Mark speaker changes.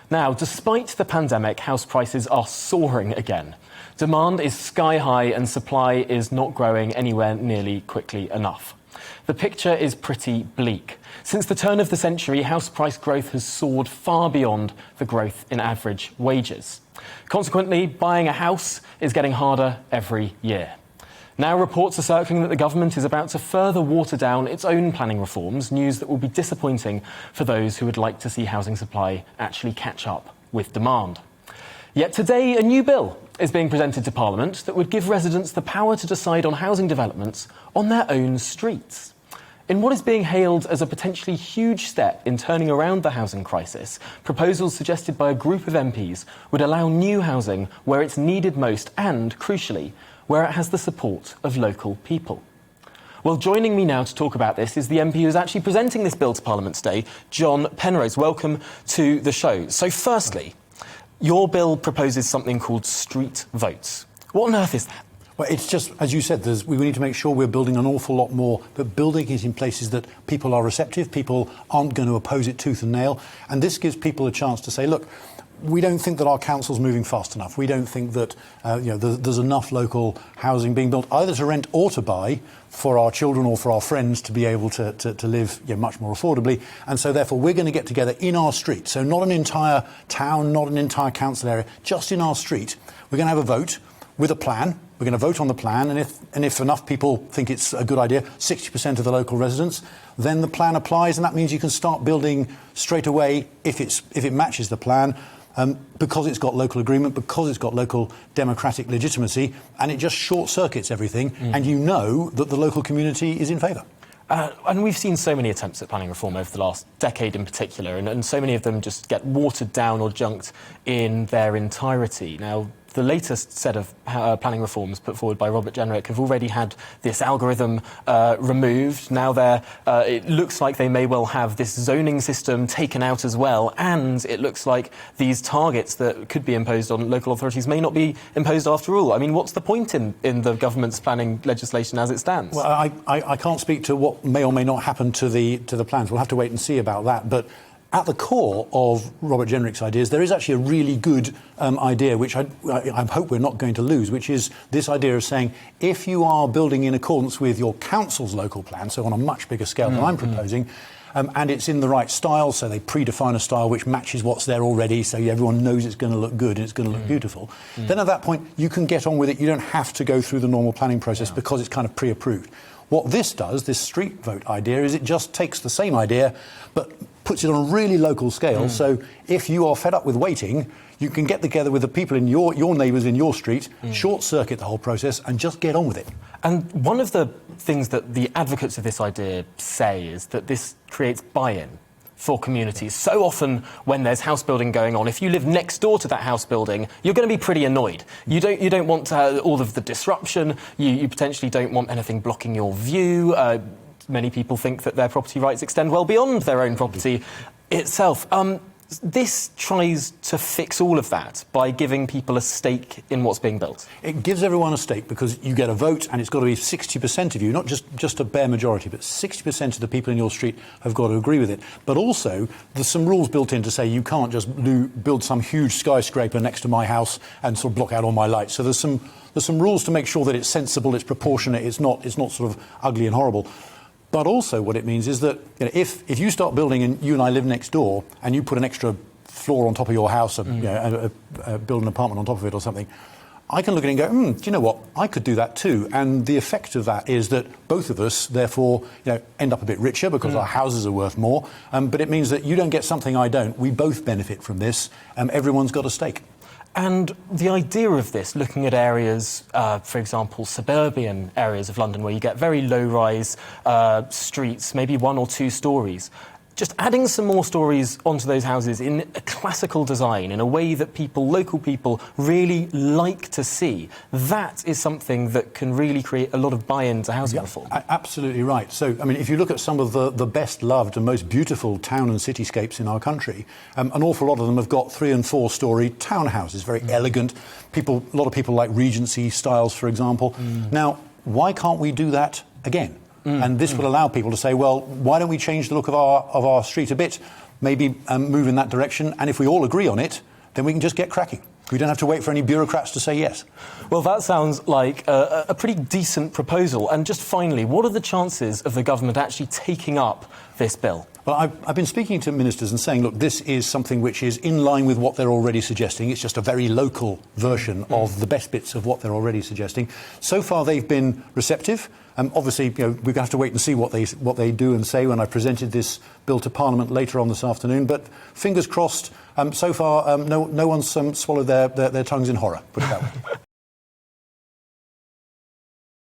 Speaker 1: Now, despite the pandemic, house prices are soaring again. Demand is sky high and supply is not growing anywhere nearly quickly enough. The picture is pretty bleak. Since the turn of the century, house price growth has soared far beyond the growth in average wages. Consequently, buying a house is getting harder every year. Now reports are circling that the government is about to further water down its own planning reforms, news that will be disappointing for those who would like to see housing supply actually catch up with demand. Yet today, a new bill is being presented to Parliament that would give residents the power to decide on housing developments on their own streets. In what is being hailed as a potentially huge step in turning around the housing crisis, proposals suggested by a group of MPs would allow new housing where it's needed most and, crucially, where it has the support of local people. Well, joining me now to talk about this is the MP who is actually presenting this bill to Parliament today, John Penrose. Welcome to the show. So firstly, your bill proposes something called street votes. What on earth is that?
Speaker 2: Well, it's just, as you said, we need to make sure we're building an awful lot more, but building it in places that people are receptive, people aren't going to oppose it tooth and nail. And this gives people a chance to say, look, we don't think that our council's moving fast enough. We don't think that there's enough local housing being built, either to rent or to buy, for our children or for our friends to be able to live much more affordably. And so, therefore, we're going to get together in our street. So not an entire town, not an entire council area, just in our street. We're going to have a vote with a plan. We're going to vote on the plan, and if enough people think it's a good idea, 60% of the local residents, then the plan applies, and that means you can start building straight away if it matches the plan, because it's got local agreement, because it's got local democratic legitimacy, and it just short-circuits everything, and you know that the local community is in favour.
Speaker 1: And we've seen so many attempts at planning reform over the last decade in particular, and so many of them just get watered down or junked in their entirety. Now, the latest set of planning reforms put forward by Robert Jenrick have already had this algorithm removed. Now it looks like they may well have this zoning system taken out as well, and it looks like these targets that could be imposed on local authorities may not be imposed after all. I mean, what's the point in the government's planning legislation as it stands?
Speaker 2: Well, I can't speak to what may or may not happen to the plans. We'll have to wait and see about that. But at the core of Robert Jenrick's ideas, there is actually a really good idea, which I hope we're not going to lose, which is this idea of saying, if you are building in accordance with your council's local plan, so on a much bigger scale than I'm proposing, and it's in the right style, so they predefine a style which matches what's there already, so everyone knows it's going to look good and it's going to look beautiful, then at that point you can get on with it. You don't have to go through the normal planning process because it's kind of pre-approved. What this does, this street vote idea, is it just takes the same idea but puts it on a really local scale. So if you are fed up with waiting, you can get together with the people in your neighbours in your street, short-circuit the whole process and just get on with it.
Speaker 1: And one of the things that the advocates of this idea say is that this creates buy-in for communities. So often when there's house building going on, if you live next door to that house building, you're going to be pretty annoyed. You don't want all of the disruption. You potentially don't want anything blocking your view. Many people think that their property rights extend well beyond their own property itself. This tries to fix all of that by giving people a stake in what's being built.
Speaker 2: It gives everyone a stake because you get a vote, and it's got to be 60% of you, not just a bare majority, but 60% of the people in your street have got to agree with it. But also, there's some rules built in to say you can't just build some huge skyscraper next to my house and sort of block out all my lights. So there's some rules to make sure that it's sensible, it's proportionate, it's not sort of ugly and horrible. But also what it means is that if you start building and you and I live next door and you put an extra floor on top of your house, build an apartment on top of it or something, I can look at it and go, do you know what, I could do that too. And the effect of that is that both of us, therefore, end up a bit richer because our houses are worth more. But it means that you don't get something I don't. We both benefit from this. Everyone's got a stake.
Speaker 1: And the idea of this, looking at areas, for example, suburban areas of London where you get very low-rise streets, maybe 1 or 2 stories, just adding some more stories onto those houses in a classical design, in a way that local people really like to see, that is something that can really create a lot of buy-in to housing reform.
Speaker 2: Absolutely right. So, I mean, if you look at some of the best-loved and most beautiful town and cityscapes in our country, an awful lot of them have got 3- and 4-storey townhouses, very elegant. A lot of people like Regency styles, for example. Now, why can't we do that again? And this will allow people to say, well, why don't we change the look of our street a bit? maybe move in that direction. And if we all agree on it, then we can just get cracking. We don't have to wait for any bureaucrats to say yes.
Speaker 1: Well, that sounds like a pretty decent proposal. And just finally, what are the chances of the government actually taking up this bill?
Speaker 2: Well, I've been speaking to ministers and saying, look, this is something which is in line with what they're already suggesting. It's just a very local version of the best bits of what they're already suggesting. So far, they've been receptive. Obviously, we're going to have to wait and see what they do and say when I presented this bill to Parliament later on this afternoon. But fingers crossed, so far, no one's swallowed their tongues in horror, put it that way.